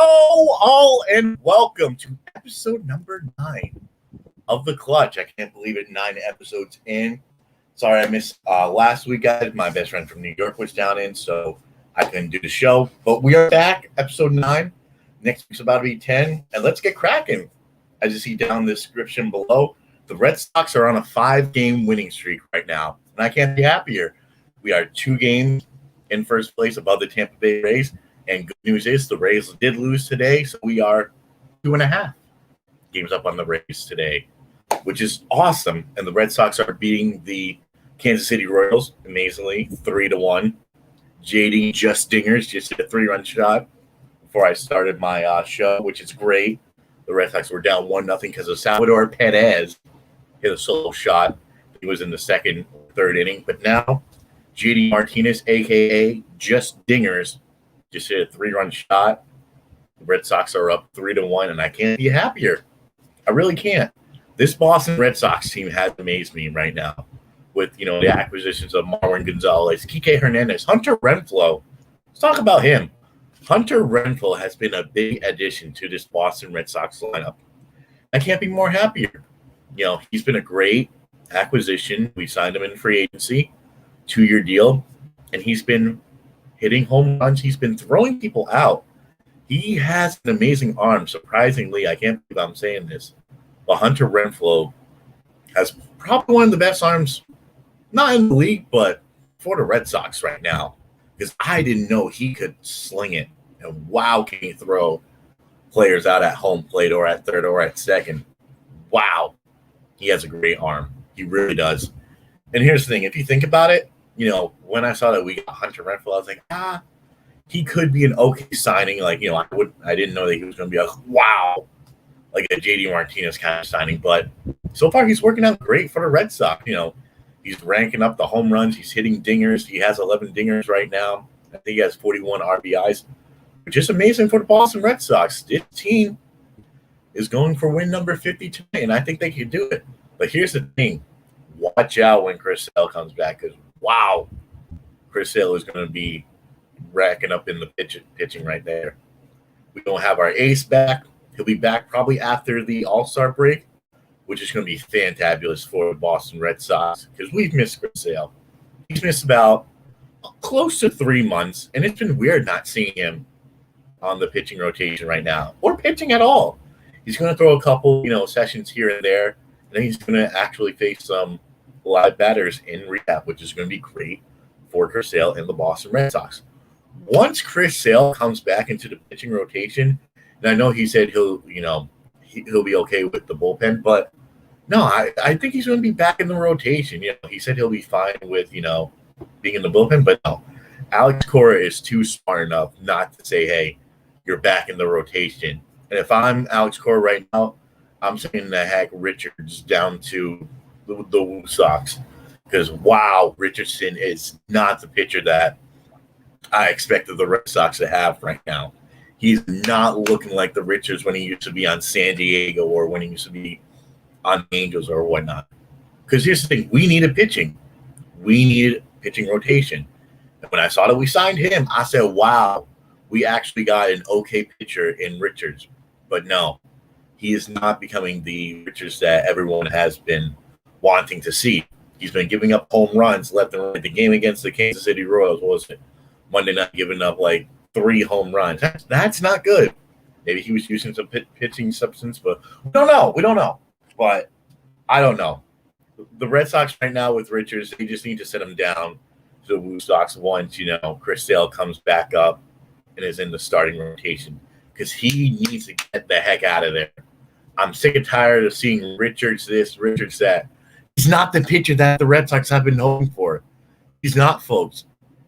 All, and welcome to episode number 9 of The Clutch. I can't believe it, 9 episodes in. Sorry I missed last week, guys. My best friend from New York was down in, so I couldn't do the show. But we are back, episode 9. Next week's about to be 10, and let's get cracking. As you see down the description below, the Red Sox are on a 5-game winning streak right now, and I can't be happier. We are 2 games in first place above the Tampa Bay Rays. And good news is the Rays did lose today, so we are 2.5 games up on the Rays today, which is awesome. And the Red Sox are beating the Kansas City Royals, amazingly, 3-1. JD just dingers, just hit a 3-run shot before I started my show, which is great. The Red Sox were down 1-0 because of Salvador Perez hit a solo shot. He was in the second, third inning. But now, JD Martinez, a.k.a. Just Dingers, just hit a 3-run shot. The Red Sox are up 3-1, and I can't be happier. I really can't. This Boston Red Sox team has amazed me right now with, the acquisitions of Marwin Gonzalez, Kike Hernandez, Hunter Renfroe. Let's talk about him. Hunter Renfroe has been a big addition to this Boston Red Sox lineup. I can't be more happier. He's been a great acquisition. We signed him in free agency, 2-year deal, and he's been hitting home runs. He's been throwing people out. He has an amazing arm. Surprisingly, I can't believe I'm saying this, but Hunter Renfroe has probably one of the best arms, not in the league, but for the Red Sox right now. Because I didn't know he could sling it. And wow, can he throw players out at home plate or at third or at second. Wow, he has a great arm. He really does. And here's the thing. If you think about it, when I saw that we got Hunter Renfroe, I was like, he could be an okay signing. I didn't know that he was going to be like a JD Martinez kind of signing. But so far, he's working out great for the Red Sox. He's ranking up the home runs. He's hitting dingers. He has 11 dingers right now. I think he has 41 RBIs, which is amazing for the Boston Red Sox. This team is going for win number 50 tonight, and I think they can do it. But here's the thing. Watch out when Chris Sale comes back, because Chris Sale is going to be racking up in the pitching right there. We don't have our ace back. He'll be back probably after the All-Star break, which is going to be fantabulous for the Boston Red Sox, because we've missed Chris Sale. He's missed about close to 3 months, and it's been weird not seeing him on the pitching rotation right now, or pitching at all. He's going to throw a couple, sessions here and there, and then he's going to actually face some live batters in rehab, which is going to be great for Chris Sale and the Boston Red Sox. Once Chris Sale comes back into the pitching rotation, and I know he said he'll be okay with the bullpen, but no, I think he's going to be back in the rotation. He said he'll be fine with, being in the bullpen, but no. Alex Cora is too smart enough not to say, hey, you're back in the rotation. And if I'm Alex Cora right now, I'm sending the heck Richards down to the Woo Sox, because Richardson is not the pitcher that I expected the Red Sox to have right now. He's not looking like the Richards when he used to be on San Diego or when he used to be on Angels or whatnot. Because here's the thing, we needed pitching. We needed pitching rotation. And when I saw that we signed him, I said, wow, we actually got an okay pitcher in Richards. But no, he is not becoming the Richards that everyone has been wanting to see. He's been giving up home runs left and right. The game against the Kansas City Royals was Monday night, giving up 3 home runs. That's not good. Maybe he was using some pitching substance, but we don't know. But I don't know. The Red Sox right now with Richards, they just need to set him down to the Woo Sox once, Chris Sale comes back up and is in the starting rotation, because he needs to get the heck out of there. I'm sick and tired of seeing Richards this, Richards that. He's not the pitcher that the Red Sox have been hoping for. He's not, folks.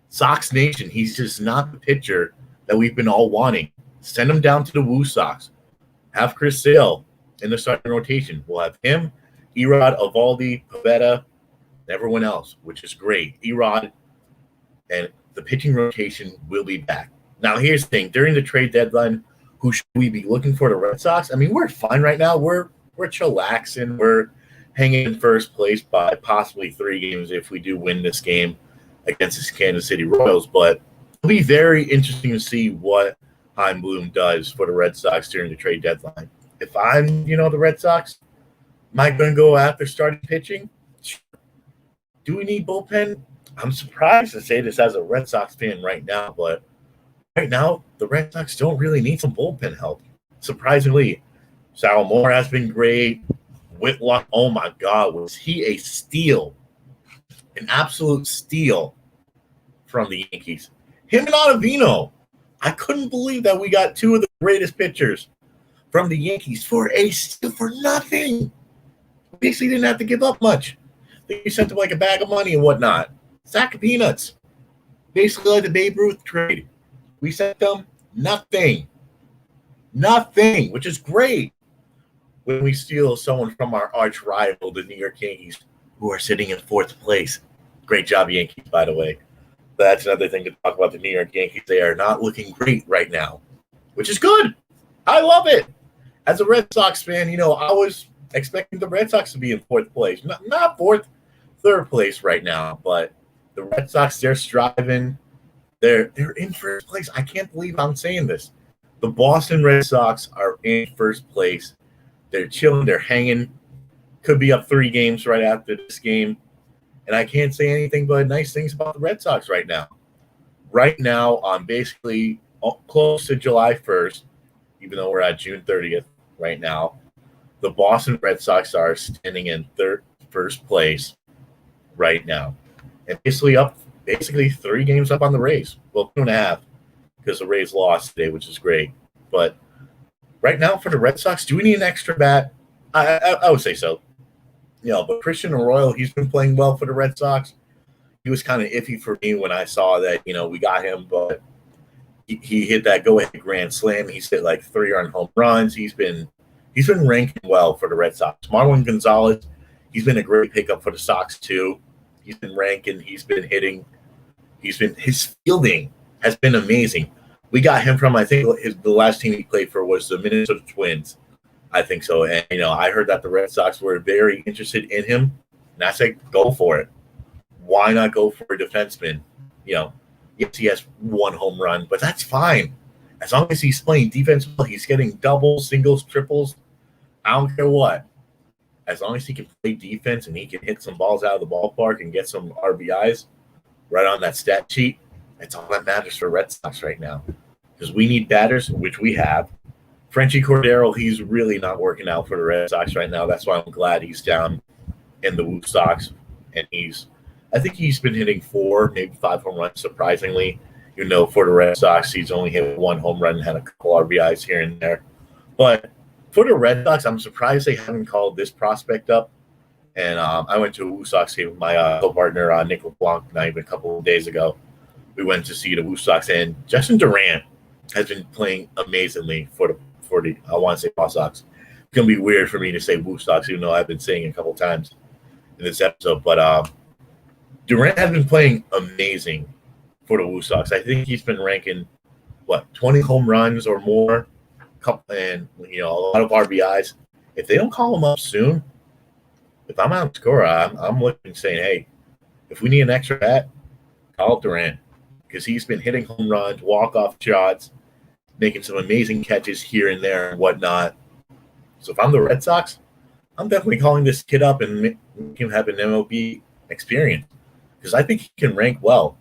Sox Nation, he's just not the pitcher that we've been all wanting. Send him down to the Woo Sox. Have Chris Sale in the starting rotation. We'll have him, Erod, Eovaldi, Pivetta, and everyone else, which is great. Erod and the pitching rotation will be back. Now, here's the thing. During the trade deadline, who should we be looking for the Red Sox? I mean, we're fine right now. We're chillaxing. We're hanging in first place by possibly 3 games if we do win this game against the Kansas City Royals. But it'll be very interesting to see what Heim Bloom does for the Red Sox during the trade deadline. If I'm, the Red Sox, am I going to go after starting pitching? Do we need bullpen? I'm surprised to say this as a Red Sox fan right now, but right now, the Red Sox don't really need some bullpen help. Surprisingly, Sal Moore has been great. Whitlock, oh my God, was he a steal? An absolute steal from the Yankees. Him and Ottavino. I couldn't believe that we got two of the greatest pitchers from the Yankees for a steal for nothing. Basically didn't have to give up much. They sent him like a bag of money and whatnot. Sack of peanuts. Basically like the Babe Ruth trade. We sent them nothing. Nothing, which is great when we steal someone from our arch rival, the New York Yankees, who are sitting in fourth place. Great job, Yankees, by the way. But that's another thing to talk about the New York Yankees. They are not looking great right now, which is good. I love it. As a Red Sox fan, I was expecting the Red Sox to be in fourth place. Not fourth, third place right now, but the Red Sox, they're striving. They're in first place. I can't believe I'm saying this. The Boston Red Sox are in first place. They're chilling. They're hanging. Could be up 3 games right after this game. And I can't say anything but nice things about the Red Sox right now. Right now, I'm basically close to July 1st, even though we're at June 30th right now. The Boston Red Sox are standing in first place right now. And basically 3 games up on the Rays. Well, 2.5, because the Rays lost today, which is great. But right now for the Red Sox, do we need an extra bat? I would say so. But Christian Arroyo, he's been playing well for the Red Sox. He was kind of iffy for me when I saw that, we got him, but he hit that go-ahead grand slam. He's hit like 3 home runs. He's been ranking well for the Red Sox. Marwin Gonzalez, he's been a great pickup for the Sox too. He's been ranking. He's been hitting. His fielding has been amazing. We got him from, I think, the last team he played for was the Minnesota Twins. I think so. And, I heard that the Red Sox were very interested in him. And I said, go for it. Why not go for a defenseman? Yes, he has 1 home run, but that's fine. As long as he's playing defense well, he's getting doubles, singles, triples. I don't care what. As long as he can play defense and he can hit some balls out of the ballpark and get some RBIs right on that stat sheet, that's all that matters for Red Sox right now. Because we need batters, which we have. Frenchie Cordero, he's really not working out for the Red Sox right now. That's why I'm glad he's down in the Woo Sox. And I think he's been hitting 4, maybe 5 home runs, surprisingly. For the Red Sox, he's only hit 1 home run and had a couple RBIs here and there. But for the Red Sox, I'm surprised they haven't called this prospect up. And I went to a Woo Sox game with my co-partner, Nick LeBlanc, not even a couple of days ago. We went to see the Woo Sox, and Justin Durant has been playing amazingly for the I want to say Paw Sox. It's going to be weird for me to say Woo Sox, even though I've been saying it a couple times in this episode. But Durant has been playing amazing for the Woo Sox. I think he's been ranking, 20 home runs or more, and, a lot of RBIs. If they don't call him up soon, if I'm out of score, I'm looking saying, hey, if we need an extra bat, call up Durant. Because he's been hitting home runs, walk-off shots, making some amazing catches here and there and whatnot. So if I'm the Red Sox, I'm definitely calling this kid up and make him have an MLB experience because I think he can rank well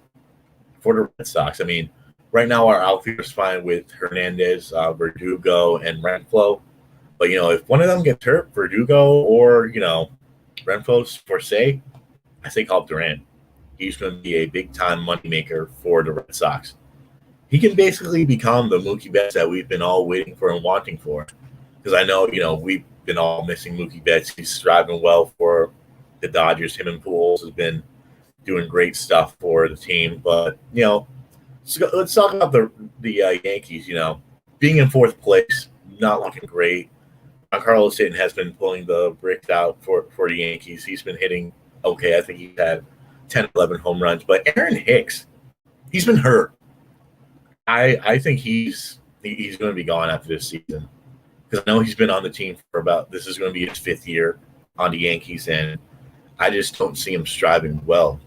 for the Red Sox. I mean, right now our outfield is fine with Hernandez, Verdugo, and Renfroe. But, if one of them gets hurt, Verdugo or, Renfroe's for say, I say call up Durant. He's going to be a big-time moneymaker for the Red Sox. He can basically become the Mookie Betts that we've been all waiting for and wanting for. Because I know, we've been all missing Mookie Betts. He's striving well for the Dodgers. Him and Pujols has been doing great stuff for the team. But, let's talk about the Yankees, being in fourth place, not looking great. Giancarlo Stanton has been pulling the bricks out for the Yankees. He's been hitting okay. I think he had 10, 11 home runs. But Aaron Hicks, he's been hurt. I think he's going to be gone after this season because I know he's been on the team for this is going to be his 5th year on the Yankees, and I just don't see him striving well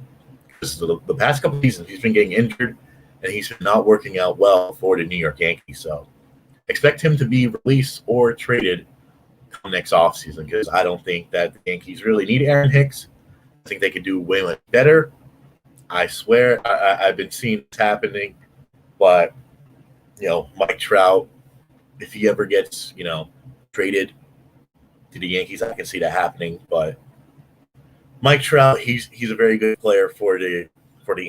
because the past couple of seasons he's been getting injured and he's been not working out well for the New York Yankees. So expect him to be released or traded come next offseason because I don't think that the Yankees really need Aaron Hicks. I think they could do way much better. I swear, I've been seeing this happening, but Mike Trout, if he ever gets traded to the Yankees, I can see that happening. But Mike Trout, he's a very good player for the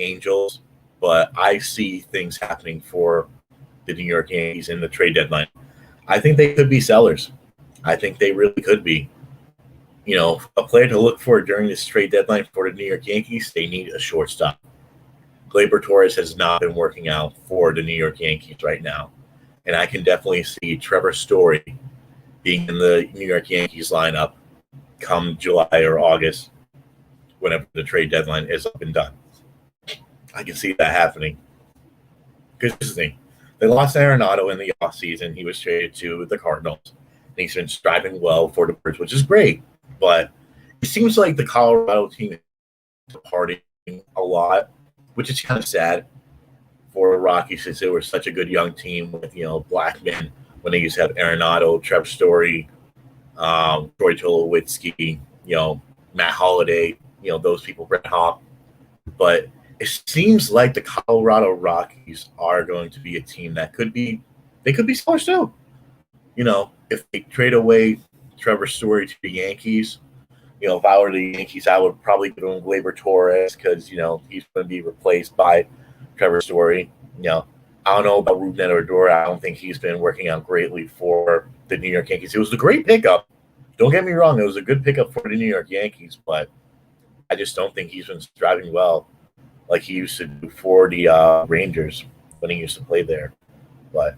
Angels, but I see things happening for the New York Yankees in the trade deadline. I think they could be sellers. I think they really could be. A player to look for during this trade deadline for the New York Yankees, they need a shortstop. Gleyber Torres has not been working out for the New York Yankees right now. And I can definitely see Trevor Story being in the New York Yankees lineup come July or August, whenever the trade deadline is up and done. I can see that happening. Because this is the thing. They lost Arenado in the offseason. He was traded to the Cardinals. And he's been striving well for the Birds, which is great. But it seems like the Colorado team is departing a lot, which is kind of sad for the Rockies since they were such a good young team with, Blackman when they used to have Arenado, Trevor Story, Troy Tulowitzki, Matt Holliday, those people, Brett Hawk. But it seems like the Colorado Rockies are going to be a team that could be sellers too. If they trade away Trevor Story to the Yankees, if I were the Yankees, I would probably give him Gleyber Torres because, he's going to be replaced by Trevor Story. I don't know about Rougned Odor. I don't think he's been working out greatly for the New York Yankees. It was a great pickup. Don't get me wrong. It was a good pickup for the New York Yankees, but I just don't think he's been striving well like he used to do for the Rangers when he used to play there. But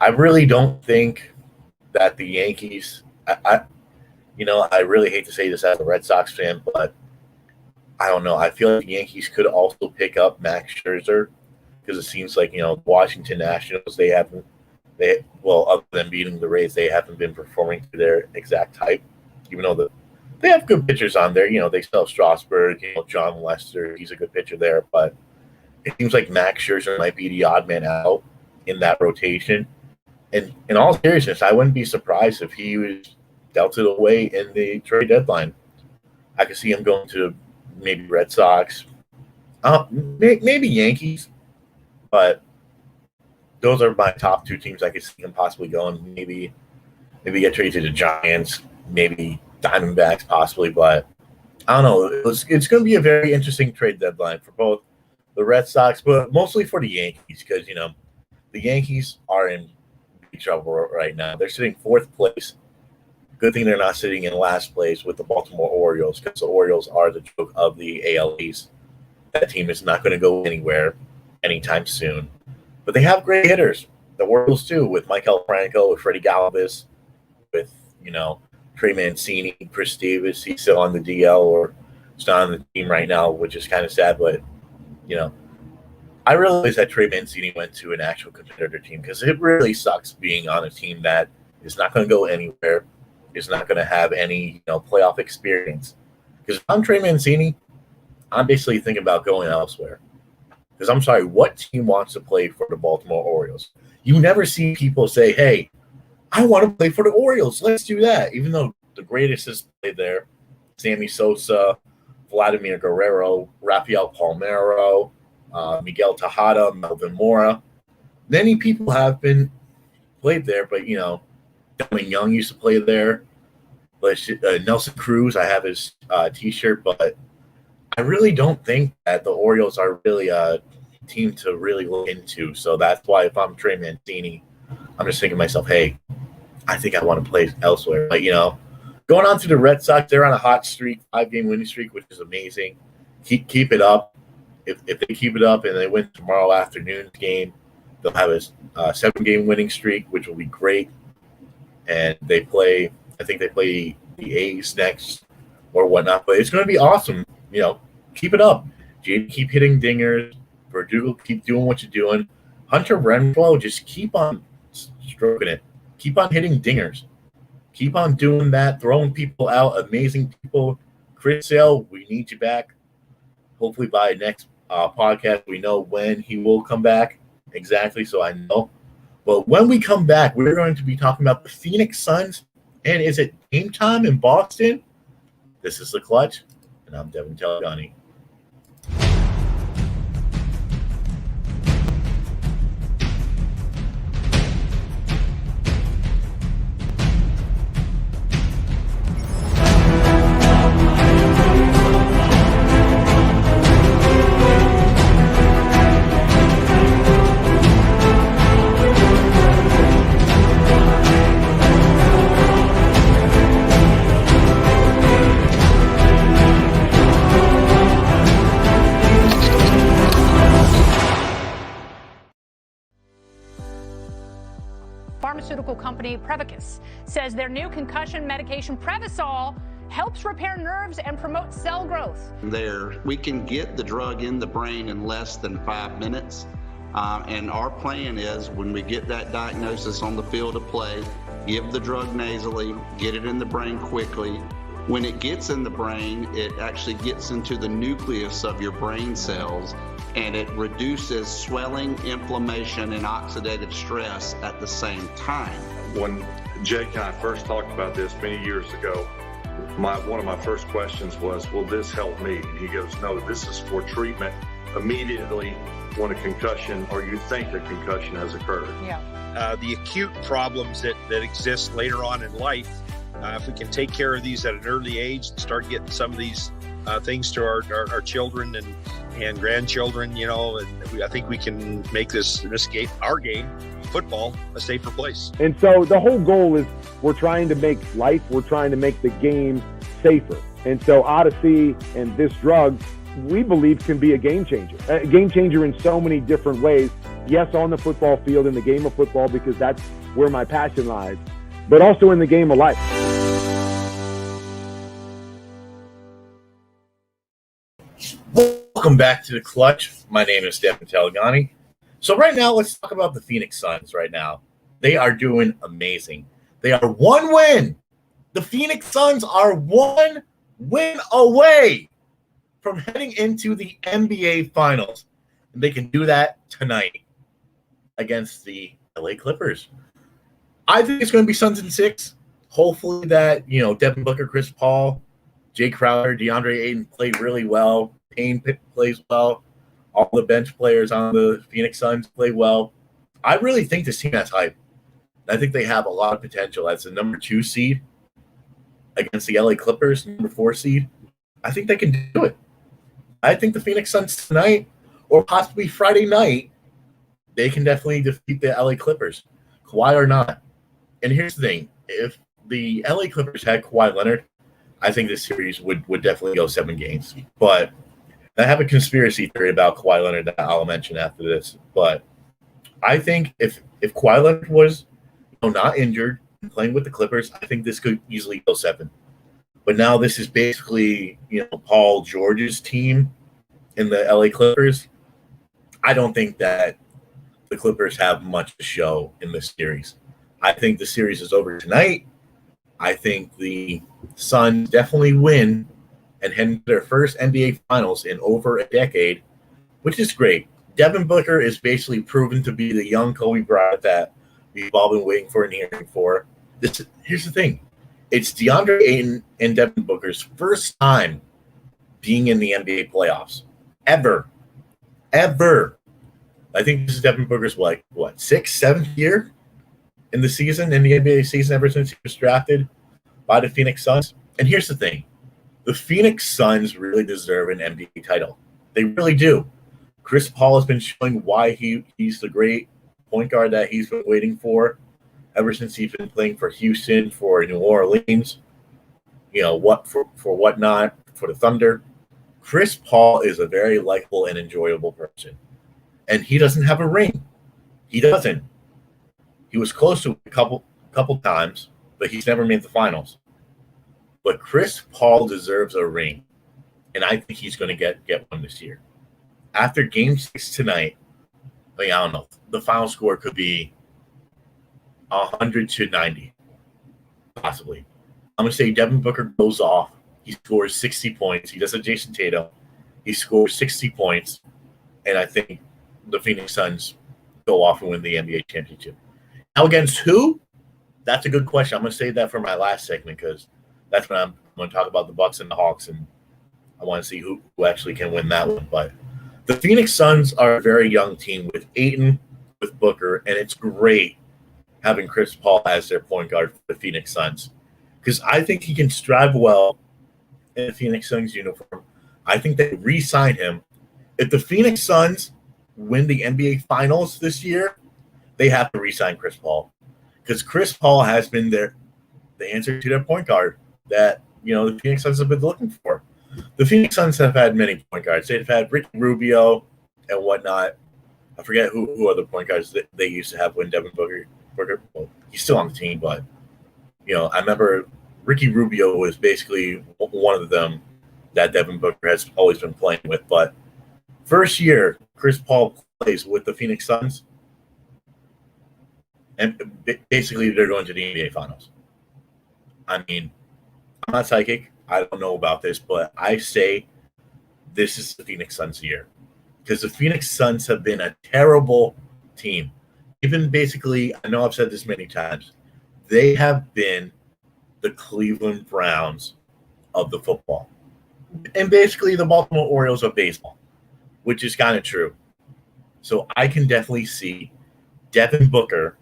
I really don't think that the Yankees I really hate to say this as a Red Sox fan, but I don't know. I feel like the Yankees could also pick up Max Scherzer because it seems like, Washington Nationals, other than beating the Rays, they haven't been performing to their exact type, even though they have good pitchers on there. They still have Strasburg, John Lester. He's a good pitcher there, but it seems like Max Scherzer might be the odd man out in that rotation. And in all seriousness, I wouldn't be surprised if he was dealt it away in the trade deadline. I could see him going to maybe Red Sox, maybe Yankees, but those are my top two teams I could see him possibly going. Maybe get traded to the Giants, maybe Diamondbacks possibly, but I don't know. It's going to be a very interesting trade deadline for both the Red Sox, but mostly for the Yankees because, the Yankees are in big trouble right now. They're sitting fourth place. Good thing they're not sitting in last place with the Baltimore Orioles because the Orioles are the joke of the AL East. That team is not going to go anywhere anytime soon. But they have great hitters. The Orioles, too, with Michael Franco, with Freddie Galvis, with, Trey Mancini, Chris Davis. He's still on the DL or he's not on the team right now, which is kind of sad. But, I realize that Trey Mancini went to an actual competitor team because it really sucks being on a team that is not going to go anywhere, is not going to have any playoff experience. Because if I'm Trey Mancini, I'm basically thinking about going elsewhere. Because I'm sorry, what team wants to play for the Baltimore Orioles? You never see people say, hey, I want to play for the Orioles. Let's do that. Even though the greatest has played there, Sammy Sosa, Vladimir Guerrero, Rafael Palmeiro, Miguel Tejada, Melvin Mora. Many people have been played there, but, Delvin Young used to play there. But Nelson Cruz, I have his T-shirt, but I really don't think that the Orioles are really a team to really look into. So that's why if I'm Trey Mancini, I'm just thinking to myself, hey, I think I want to play elsewhere. But, going on to the Red Sox, they're on a hot streak, 5-game winning streak, which is amazing. Keep it up. If they keep it up and they win tomorrow afternoon's game, they'll have a 7-game winning streak, which will be great. And I think they play the A's next or whatnot. But it's going to be awesome. Keep it up. JD, keep hitting dingers. Verdugo, keep doing what you're doing. Hunter Renfroe, just keep on stroking it. Keep on hitting dingers. Keep on doing that, throwing people out, amazing people. Chris Sale, we need you back. Hopefully by next podcast, we know when he will come back exactly, so I know. But when we come back, we're going to be talking about the Phoenix Suns. And is it game time in Boston? This is The Clutch, and I'm Devin Telegani. Pharmaceutical company Prevacus says their new concussion medication Prevacol helps repair nerves and promote cell growth. We can get the drug in the brain in less than 5 minutes. And our plan is when we get that diagnosis on the field of play, give the drug nasally, get it in the brain quickly. When it gets in the brain, it actually gets into the nucleus of your brain cells, and it reduces swelling, inflammation, and oxidative stress at the same time. When Jake and I first talked about this many years ago, one of my first questions was, will this help me? And he goes, no, this is for treatment immediately when a concussion or you think a concussion has occurred. Yeah. The acute problems that exist later on in life, if we can take care of these at an early age and start getting some of these things to our children and grandchildren, and I think we can make this game, our game, football, a safer place. And so the whole goal is we're trying to make the game safer. And so Odyssey and this drug, we believe, can be a game changer in so many different ways. Yes, on the football field, in the game of football, because that's where my passion lies, but also in the game of life. Welcome back to The Clutch. My name is Devin Telegani. So right now, let's talk about the Phoenix Suns right now. They are doing amazing. They are one win. The Phoenix Suns are one win away from heading into the NBA Finals. And they can do that tonight against the LA Clippers. I think it's going to be Suns in 6. Hopefully that, Devin Booker, Chris Paul, Jay Crowder, DeAndre Ayton play really well. Payne plays well. All the bench players on the Phoenix Suns play well. I really think this team has hype. I think they have a lot of potential as the number 2 seed against the LA Clippers, number 4 seed. I think they can do it. I think the Phoenix Suns tonight, or possibly Friday night, they can definitely defeat the LA Clippers, Kawhi or not. And here's the thing. If the LA Clippers had Kawhi Leonard, I think this series would definitely go 7 games. But I have a conspiracy theory about Kawhi Leonard that I'll mention after this. But I think if Kawhi Leonard was not injured and playing with the Clippers, I think this could easily go 7. But now this is basically, Paul George's team in the LA Clippers. I don't think that the Clippers have much to show in this series. I think the series is over tonight. I think the Suns definitely win and head into their first NBA Finals in over a decade, which is great. Devin Booker is basically proven to be the young Kobe Bryant that we've all been waiting for and hearing for. Here's the thing. It's DeAndre Ayton and Devin Booker's first time being in the NBA playoffs. Ever. I think this is Devin Booker's, 6th, 7th year in the season, in the NBA season, ever since he was drafted by the Phoenix Suns. And here's the thing. The Phoenix Suns really deserve an NBA title. They really do. Chris Paul has been showing why he's the great point guard that he's been waiting for ever since he's been playing for Houston, for New Orleans, whatnot, for the Thunder. Chris Paul is a very likable and enjoyable person. And he doesn't have a ring. He doesn't. He was close to a couple times, but he's never made the finals. But Chris Paul deserves a ring, and I think he's going to get one this year. After Game 6 tonight, I don't know. The final score could be 100-90, possibly. I'm going to say Devin Booker goes off. He scores 60 points. He does a Jason Tatum. He scores 60 points, and I think the Phoenix Suns go off and win the NBA championship. Now against who? That's a good question. I'm going to save that for my last segment because that's when I'm going to talk about the Bucks and the Hawks, and I want to see who actually can win that one. But the Phoenix Suns are a very young team with Ayton, with Booker, and it's great having Chris Paul as their point guard for the Phoenix Suns because I think he can strive well in the Phoenix Suns uniform. I think they re-sign him. If the Phoenix Suns win the NBA Finals this year, they have to re-sign Chris Paul because Chris Paul has been the answer to their point guard that the Phoenix Suns have been looking for. The Phoenix Suns have had many point guards. They've had Ricky Rubio and whatnot. I forget who other point guards that they used to have when Devin Booker. Well, he's still on the team, but I remember Ricky Rubio was basically one of them that Devin Booker has always been playing with. But first year Chris Paul plays with the Phoenix Suns, and basically they're going to the NBA Finals. I mean, I'm not psychic. I don't know about this, but I say this is the Phoenix Suns' year because the Phoenix Suns have been a terrible team. Even basically, I know I've said this many times, they have been the Cleveland Browns of the football and basically the Baltimore Orioles of baseball, which is kind of true. So I can definitely see Devin Booker,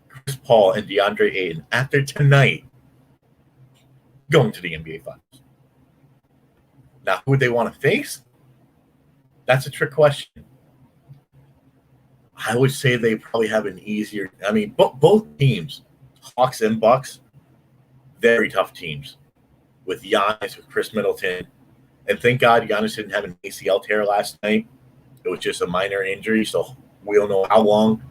Chris Paul, and DeAndre Ayton after tonight going to the NBA Finals. Now, who would they want to face? That's a trick question. I would say they probably have an easier. I mean, both teams, Hawks and Bucks, very tough teams. With Giannis, with Chris Middleton, and thank God Giannis didn't have an ACL tear last night. It was just a minor injury, so we don't know how long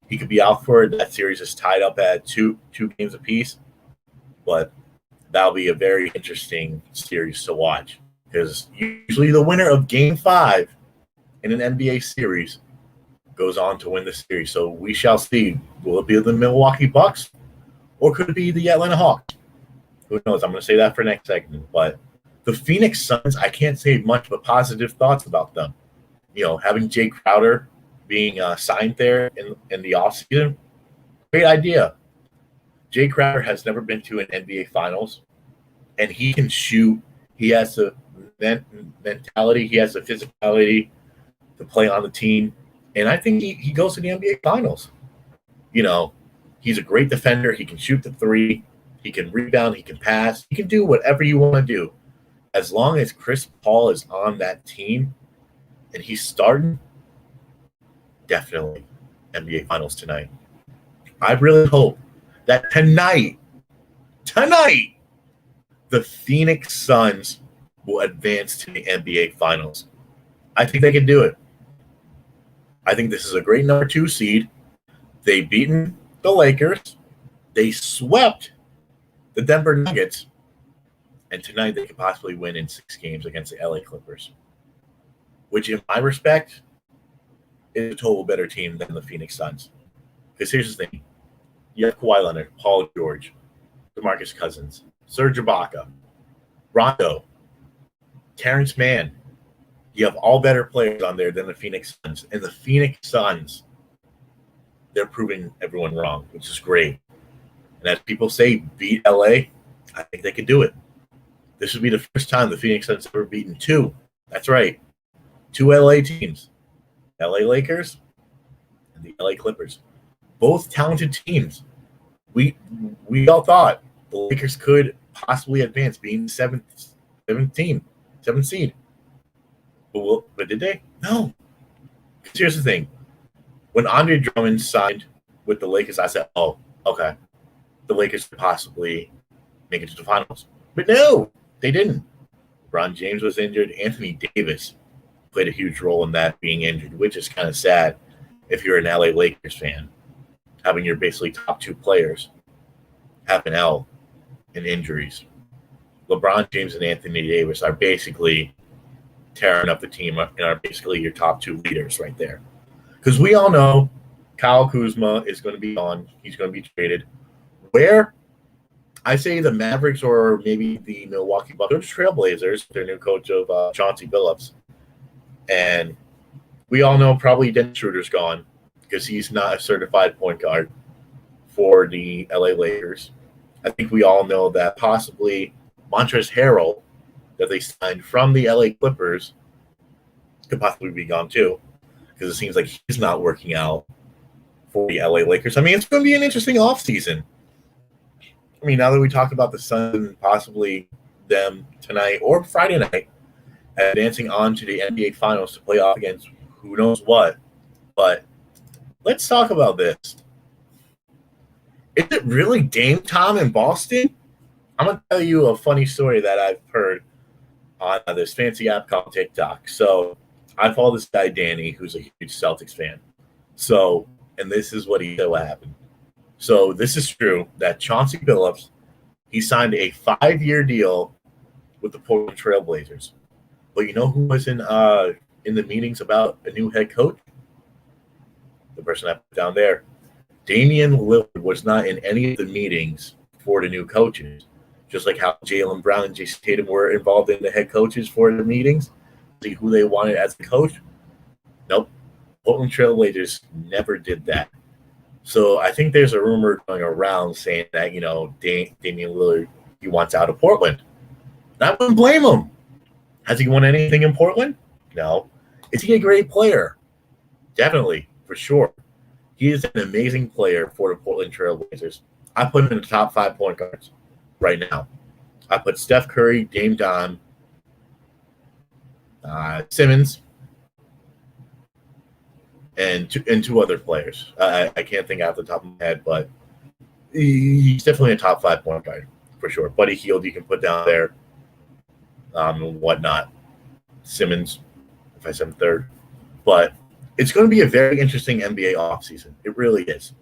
he could be out for. That series is tied up at two games apiece, but that'll be a very interesting series to watch because usually the winner of Game 5 in an NBA series goes on to win the series. So we shall see. Will it be the Milwaukee Bucks or could it be the Atlanta Hawks? Who knows? I'm going to say that for next segment. But the Phoenix Suns, I can't say much but positive thoughts about them. Having Jay Crowder being signed there in the offseason, great idea. Jay Crowder has never been to an NBA Finals, and he can shoot. He has the mentality. He has the physicality to play on the team. And I think he goes to the NBA Finals. He's a great defender. He can shoot the three. He can rebound. He can pass. He can do whatever you want to do. As long as Chris Paul is on that team and he's starting, definitely NBA Finals tonight. I really hope that tonight, the Phoenix Suns will advance to the NBA Finals. I think they can do it. I think this is a great number 2 seed. They've beaten the Lakers. They swept the Denver Nuggets. And tonight they could possibly win in 6 games against the LA Clippers, which in my respect is a total better team than the Phoenix Suns. Because here's the thing. You have Kawhi Leonard, Paul George, DeMarcus Cousins, Serge Ibaka, Rondo, Terrence Mann. You have all better players on there than the Phoenix Suns. And the Phoenix Suns, they're proving everyone wrong, which is great. And as people say, beat LA, I think they can do it. This would be the first time the Phoenix Suns have ever beaten 2. That's right. 2 LA teams. LA Lakers and the LA Clippers. Both talented teams. We all thought the Lakers could possibly advance, being the 7th seed. But did they? No. Because here's the thing. When Andre Drummond signed with the Lakers, I said, oh, okay. The Lakers could possibly make it to the finals. But no, they didn't. LeBron James was injured. Anthony Davis played a huge role in that being injured, which is kind of sad if you're an LA Lakers fan, having your basically top 2 players have an L in injuries. LeBron James and Anthony Davis are basically tearing up the team and are basically your top 2 leaders right there. Because we all know Kyle Kuzma is going to be on. He's going to be traded. Where? I say the Mavericks or maybe the Milwaukee Bucks, Trailblazers, their new coach of Chauncey Billups. And We all know probably Dennis Schroeder's gone because he's not a certified point guard for the LA Lakers. I think we all know that possibly Montrezl Harrell, that they signed from the LA Clippers, could possibly be gone too, because it seems like he's not working out for the LA Lakers. I mean, it's going to be an interesting offseason. I mean, now that we talk about the Suns and possibly them tonight or Friday night advancing on to the NBA Finals to play off against who knows what, but let's talk about this. Is it really Dame Tom in Boston? I'm going to tell you a funny story that I've heard on this fancy app called TikTok. So I follow this guy, Danny, who's a huge Celtics fan. So, and this is what he said what happened. So this is true that Chauncey Billups, he signed a 5-year deal with the Portland Trail Blazers. But you know who was in the meetings about a new head coach? The person I put down there. Damian Lillard was not in any of the meetings for the new coaches, just like how Jaylen Brown and Jason Tatum were involved in the head coaches for the meetings, see who they wanted as a coach. Nope. Portland Trail Blazers never did that. So I think there's a rumor going around saying that, you know, Damian Lillard, he wants out of Portland. And I wouldn't blame him. Has he won anything in Portland? No. Is he a great player? Definitely, for sure. He is an amazing player for the Portland Trail Blazers. I put him in the top 5 point guards right now. I put Steph Curry, Dame Don, Simmons, and two other players. I can't think out the top of my head, but he's definitely a top 5 point guard for sure. Buddy Hield, you can put down there, and whatnot. Simmons, if I said third, but it's going to be a very interesting NBA offseason. It really is.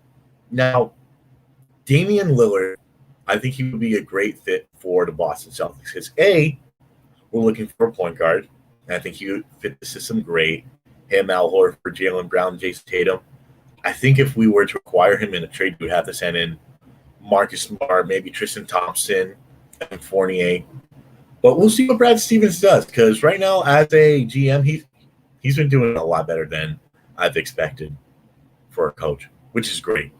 Now, Damian Lillard, I think he would be a great fit for the Boston Celtics because A, we're looking for a point guard, and I think he would fit the system great. Him, Al Horford, Jaylen Brown, Jason Tatum. I think if we were to acquire him in a trade, we'd have to send in Marcus Smart, maybe Tristan Thompson, and Fournier. But we'll see what Brad Stevens does because right now, as a GM, he's been doing a lot better than I've expected for a coach, which is great.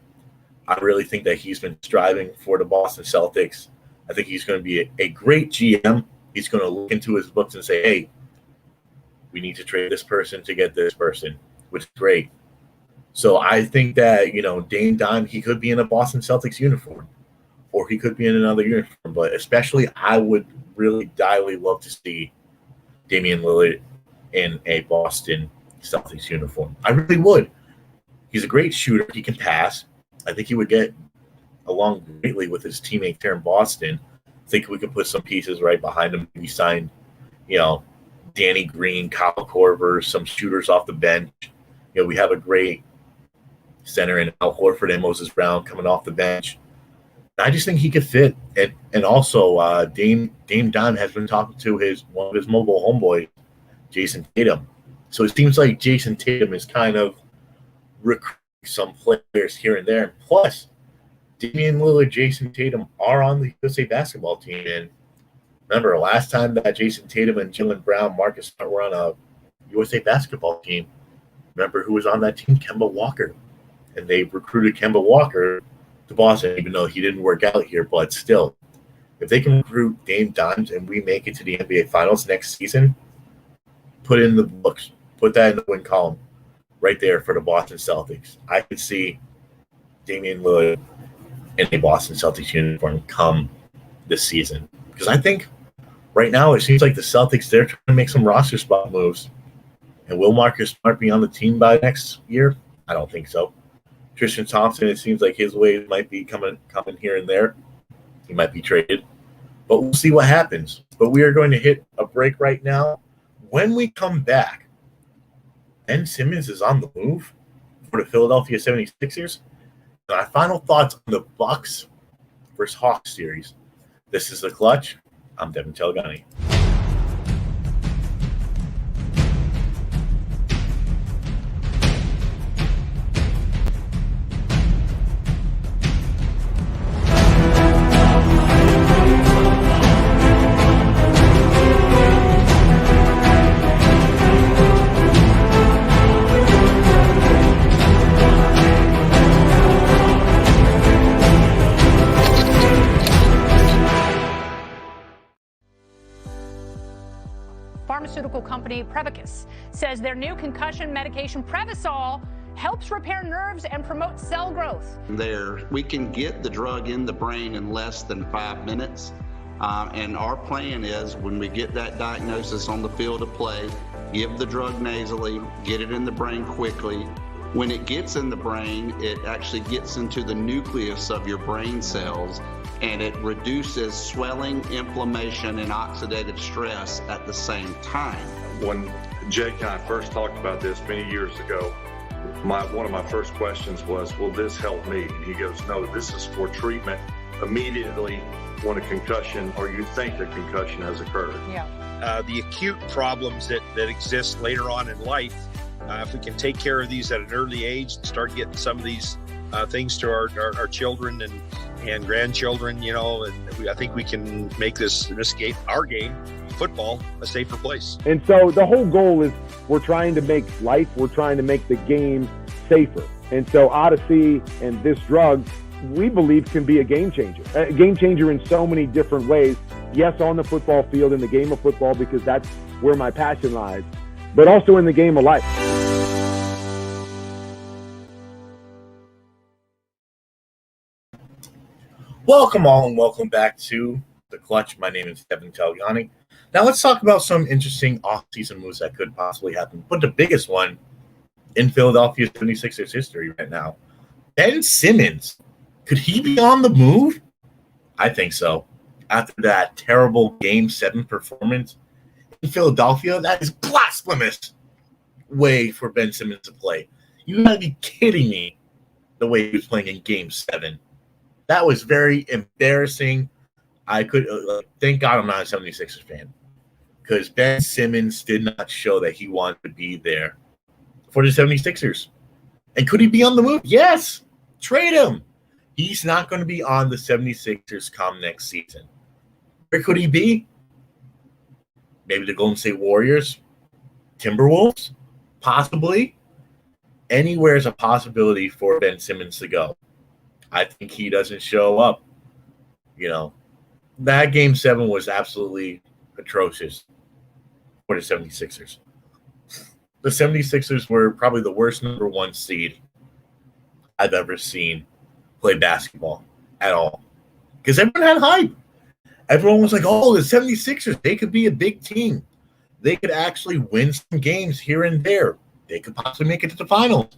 I really think that he's been striving for the Boston Celtics. I think he's going to be a great GM. He's going to look into his books and say, hey, we need to trade this person to get this person, which is great. So I think that, you know, Dame Don, he could be in a Boston Celtics uniform or he could be in another uniform. But especially I would really dially love to see Damian Lillard in a Boston Celtics uniform. I really would. He's a great shooter. He can pass. I think he would get along greatly with his teammates here in Boston. I think we could put some pieces right behind him. We signed, you know, Danny Green, Kyle Korver, some shooters off the bench. You know, we have a great center in Al Horford and Moses Brown coming off the bench. I just think he could fit. And also Dame Don has been talking to one of his mobile homeboys, Jason Tatum. So it seems like Jason Tatum is kind of recruiting some players here and there. And plus, Damian Lillard, Jason Tatum are on the USA basketball team. And remember, last time that Jason Tatum and Jaylen Brown, Marcus Smart were on a USA basketball team, remember who was on that team? Kemba Walker. And they recruited Kemba Walker to Boston, even though he didn't work out here. But still, if they can recruit Dame Don and we make it to the NBA Finals next season, put it in the books. Put that in the win column right there for the Boston Celtics. I could see Damian Lillard in a Boston Celtics uniform come this season. Because I think right now it seems like the Celtics, they're trying to make some roster spot moves. And will Marcus Smart be on the team by next year? I don't think so. Tristan Thompson, it seems like his waves might be coming here and there. He might be traded. But we'll see what happens. But we are going to hit a break right now. When we come back, Ben Simmons is on the move for the Philadelphia 76ers. And our final thoughts on the Bucks versus Hawks series. This is The Clutch. I'm Devin Telgani. pharmaceutical company Prevacus says their new concussion medication Previsol helps repair nerves and promote cell growth. We can get the drug in the brain in less than 5 minutes. And our plan is when we get that diagnosis on the field of play, give the drug nasally, get it in the brain quickly. When it gets in the brain, it actually gets into the nucleus of your brain cells, and it reduces swelling, inflammation, and oxidative stress at the same time. When Jake and I first talked about this many years ago, one of my first questions was, will this help me? And he goes, no, this is for treatment immediately when a concussion or you think a concussion has occurred. The acute problems that exist later on in life, if we can take care of these at an early age and start getting some of these things to our children and grandchildren, and I think we can make this game, our game, football, a safer place. And so the whole goal is we're trying to make the game safer. And so Odyssey and this drug, we believe, can be a game changer in so many different ways. Yes, on the football field, in the game of football, because that's where my passion lies, but also in the game of life. Welcome all and welcome back to The Clutch. My name is Kevin Tagliani. Now let's talk about some interesting off-season moves that could possibly happen. But the biggest one in Philadelphia 76ers history right now, Ben Simmons. Could he be on the move? I think so. After that terrible Game 7 performance in Philadelphia, that is blasphemous way for Ben Simmons to play. You gotta be kidding me the way he was playing in Game 7. That was very embarrassing. I could thank God I'm not a 76ers fan, because Ben Simmons did not show that he wanted to be there for the 76ers. And could he be on the move? Yes. Trade him. He's not going to be on the 76ers come next season. Where could he be? Maybe the Golden State Warriors, Timberwolves, possibly. Anywhere is a possibility for Ben Simmons to go. I think he doesn't show up. That Game 7 was absolutely atrocious for the 76ers. The 76ers were probably the worst number 1 seed I've ever seen play basketball at all. Because everyone had hype. Everyone was like, oh, the 76ers, they could be a big team. They could actually win some games here and there. They could possibly make it to the finals.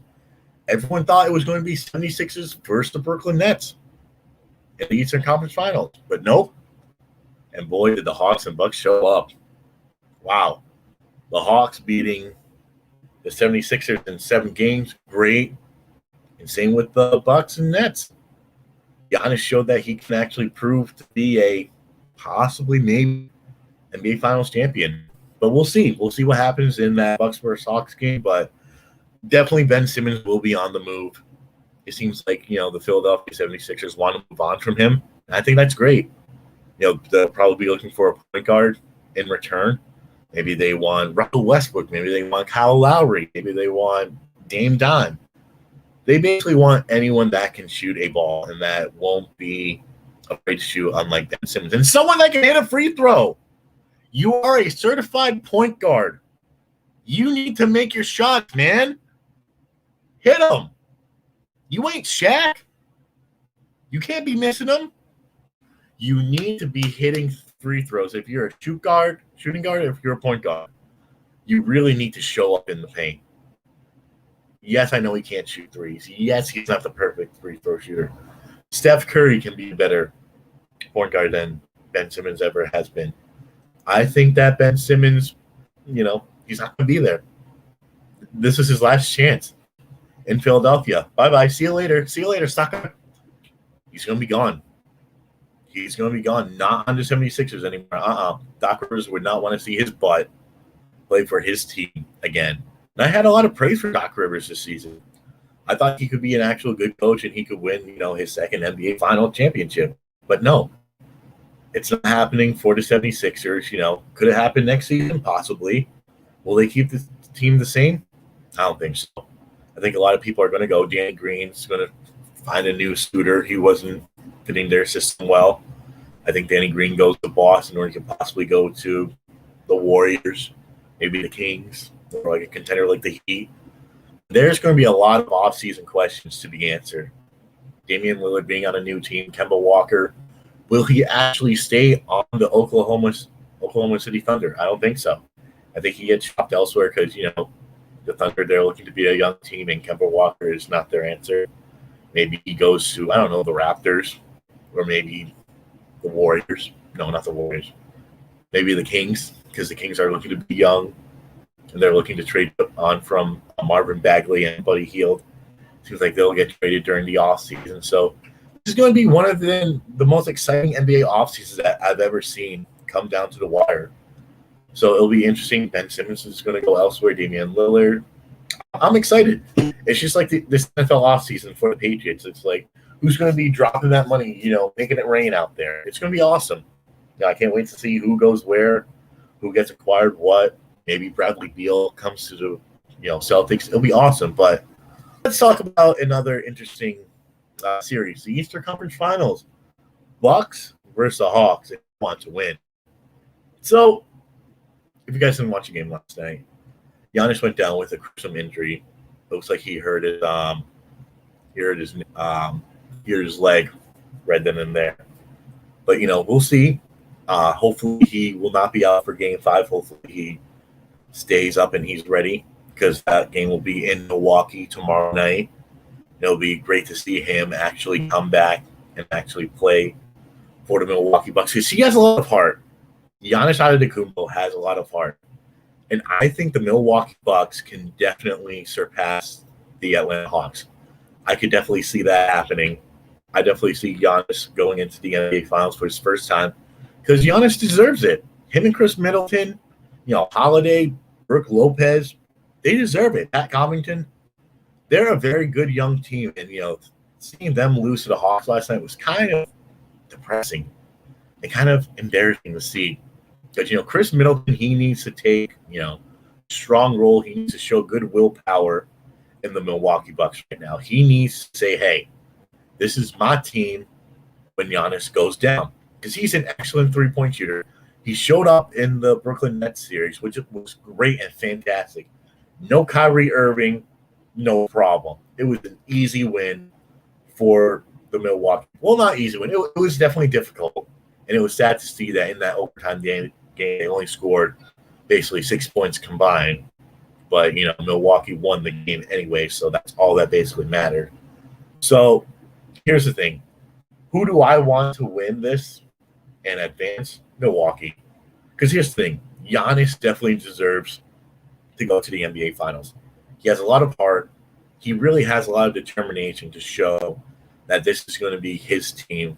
Everyone thought it was going to be 76ers versus the Brooklyn Nets in the Eastern Conference Finals. But nope. And boy, did the Hawks and Bucks show up. Wow. The Hawks beating the 76ers in 7 games. Great. And same with the Bucks and Nets. Giannis showed that he can actually prove to be a possibly maybe NBA Finals champion. But we'll see. We'll see what happens in that Bucks versus Hawks game. But definitely Ben Simmons will be on the move. It seems like, the Philadelphia 76ers want to move on from him. And I think that's great. They'll probably be looking for a point guard in return. Maybe they want Russell Westbrook. Maybe they want Kyle Lowry. Maybe they want Dame Don. They basically want anyone that can shoot a ball and that won't be afraid to shoot, unlike Ben Simmons. And someone that can hit a free throw. You are a certified point guard. You need to make your shots, man. Hit them. You ain't Shaq. You can't be missing them. You need to be hitting free throws. If you're a shooting guard, if you're a point guard, you really need to show up in the paint. Yes, I know he can't shoot threes. Yes, he's not the perfect free throw shooter. Steph Curry can be a better point guard than Ben Simmons ever has been. I think that Ben Simmons, he's not going to be there. This is his last chance in Philadelphia. Bye-bye. See you later. See you later, sucker. He's going to be gone. He's going to be gone. Not on the 76ers anymore. Doc Rivers would not want to see his butt play for his team again. And I had a lot of praise for Doc Rivers this season. I thought he could be an actual good coach and he could win, his second NBA final championship. But no, it's not happening for the 76ers. Could it happen next season? Possibly. Will they keep the team the same? I don't think so. I think a lot of people are going to go. Danny Green's going to find a new suitor. He wasn't fitting their system well. I think Danny Green goes to Boston, or he could possibly go to the Warriors. maybe the Kings, or like a contender like the Heat. There's going to be a lot of offseason questions to be answered. Damian Lillard being on a new team, Kemba Walker, will he actually stay on the Oklahoma City Thunder? I don't think so. I think he gets shopped elsewhere because, the Thunder, they're looking to be a young team, and Kemba Walker is not their answer. Maybe he goes to, I don't know, the Raptors, or maybe the Warriors. No, not the Warriors. Maybe the Kings, because the Kings are looking to be young, and they're looking to trade on from Marvin Bagley and Buddy Hield. Seems like they'll get traded during the offseason. So this is going to be one of the most exciting NBA offseasons that I've ever seen come down to the wire. So it'll be interesting. Ben Simmons is going to go elsewhere. Damian Lillard. I'm excited. It's just like this NFL offseason for the Patriots. It's like, who's going to be dropping that money, making it rain out there? It's going to be awesome. I can't wait to see who goes where, who gets acquired what. Maybe Bradley Beal comes to the Celtics. It'll be awesome. But let's talk about another interesting series, the Eastern Conference Finals. Bucks versus the Hawks. They want to win. So, if you guys didn't watch the game last night, Giannis went down with a gruesome injury. Looks like he hurt his leg right then and there. But we'll see. Hopefully he will not be out for Game 5. Hopefully he stays up and he's ready, because that game will be in Milwaukee tomorrow night. It'll be great to see him actually come back and actually play for the Milwaukee Bucks, because he has a lot of heart. Giannis Antetokounmpo has a lot of heart. And I think the Milwaukee Bucks can definitely surpass the Atlanta Hawks. I could definitely see that happening. I definitely see Giannis going into the NBA Finals for his first time, because Giannis deserves it. Him and Chris Middleton, Holiday, Brook Lopez, they deserve it. Pat Covington, they're a very good young team. And, seeing them lose to the Hawks last night was kind of depressing and kind of embarrassing to see. Because, Chris Middleton, he needs to take, strong role. He needs to show good willpower in the Milwaukee Bucks right now. He needs to say, hey, this is my team when Giannis goes down. Because he's an excellent three-point shooter. He showed up in the Brooklyn Nets series, which was great and fantastic. No Kyrie Irving, no problem. It was an easy win for the Milwaukee. Well, not easy win. It was definitely difficult. And it was sad to see that in that overtime game, they only scored basically 6 points combined. But, Milwaukee won the game anyway, so that's all that basically mattered. So here's the thing. Who do I want to win this and advance? Milwaukee. Because here's the thing. Giannis definitely deserves to go to the NBA Finals. He has a lot of heart. He really has a lot of determination to show that this is going to be his team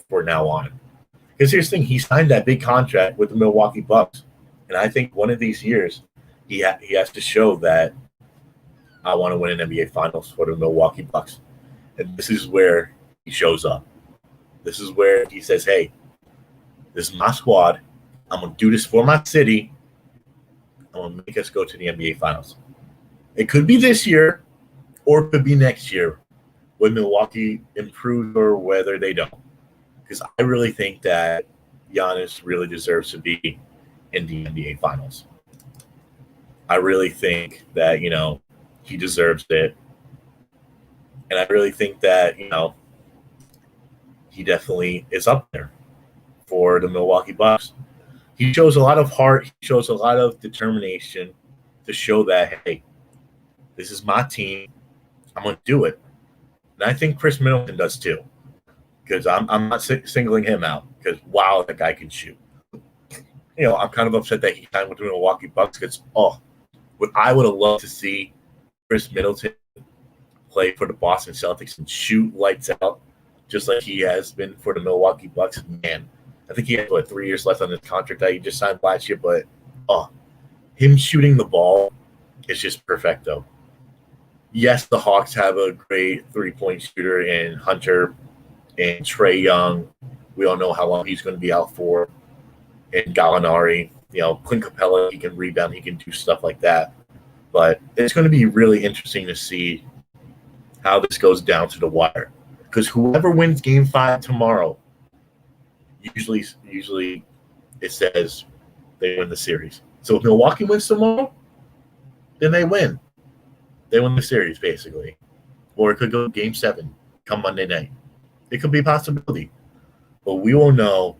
for now on. Because here's the thing. He signed that big contract with the Milwaukee Bucks. And I think one of these years, he has to show that I want to win an NBA Finals for the Milwaukee Bucks. And this is where he shows up. This is where he says, hey, this is my squad. I'm going to do this for my city. I'm going to make us go to the NBA Finals. It could be this year, or it could be next year when Milwaukee improves or whether they don't. Because I really think that Giannis really deserves to be in the NBA Finals. I really think that, he deserves it. And I really think that, he definitely is up there for the Milwaukee Bucks. He shows a lot of heart. He shows a lot of determination to show that, hey, this is my team. I'm going to do it. And I think Chris Middleton does too. Because I'm not singling him out. Because, wow, that guy can shoot. I'm kind of upset that he signed with the Milwaukee Bucks. Because, I would have loved to see Chris Middleton play for the Boston Celtics and shoot lights out, just like he has been for the Milwaukee Bucks. Man, I think he has, 3 years left on his contract that he just signed last year. But, him shooting the ball is just perfecto. Yes, the Hawks have a great three-point shooter in Hunter and Trae Young. We all know how long he's going to be out for. And Gallinari, Clint Capella, he can rebound, he can do stuff like that. But it's going to be really interesting to see how this goes down to the wire. Because whoever wins Game 5 tomorrow, usually it says they win the series. So if Milwaukee wins tomorrow, then they win. They win the series, basically. Or it could go Game 7 come Monday night. It could be a possibility. But we will know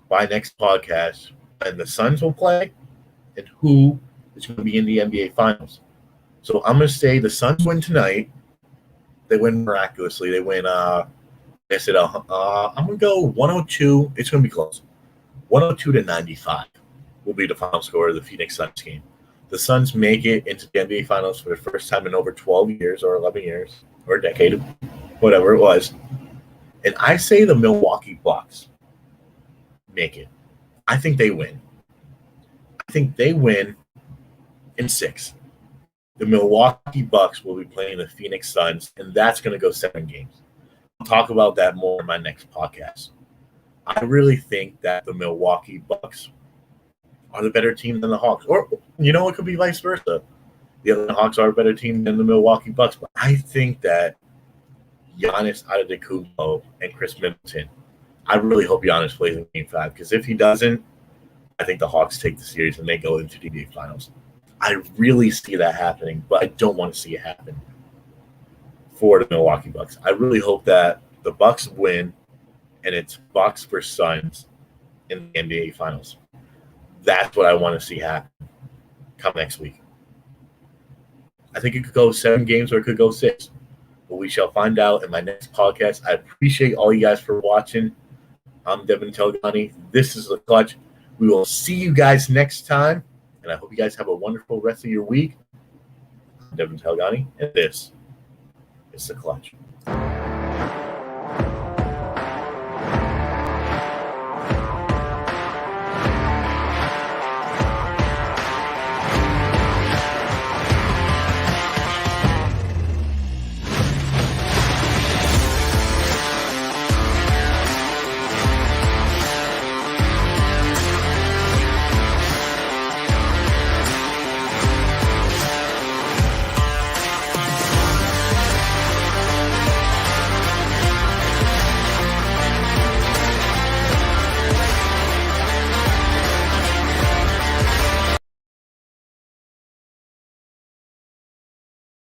by next podcast when the Suns will play and who is going to be in the NBA Finals. So I'm going to say the Suns win tonight. They win miraculously. They win, I'm going to go 102. It's going to be close. 102-95 will be the final score of the Phoenix Suns game. The Suns make it into the NBA Finals for the first time in over 12 years or 11 years or a decade, whatever it was. And I say the Milwaukee Bucks make it. I think they win. I think they win in 6. The Milwaukee Bucks will be playing the Phoenix Suns, and that's going to go 7 games. I'll talk about that more in my next podcast. I really think that the Milwaukee Bucks are the better team than the Hawks. Or, it could be vice versa. The Atlanta Hawks are a better team than the Milwaukee Bucks. But I think that Giannis Antetokounmpo and Chris Middleton, I really hope Giannis plays in Game 5. Because if he doesn't, I think the Hawks take the series and they go into the NBA Finals. I really see that happening, but I don't want to see it happen for the Milwaukee Bucks. I really hope that the Bucks win and it's Bucks versus Suns in the NBA Finals. That's what I want to see happen come next week. I think it could go 7 games or it could go 6. But we shall find out in my next podcast. I appreciate all you guys for watching. I'm Devin Telgani. This is The Clutch. We will see you guys next time. And I hope you guys have a wonderful rest of your week. I'm Devin Telgani, and this is The Clutch.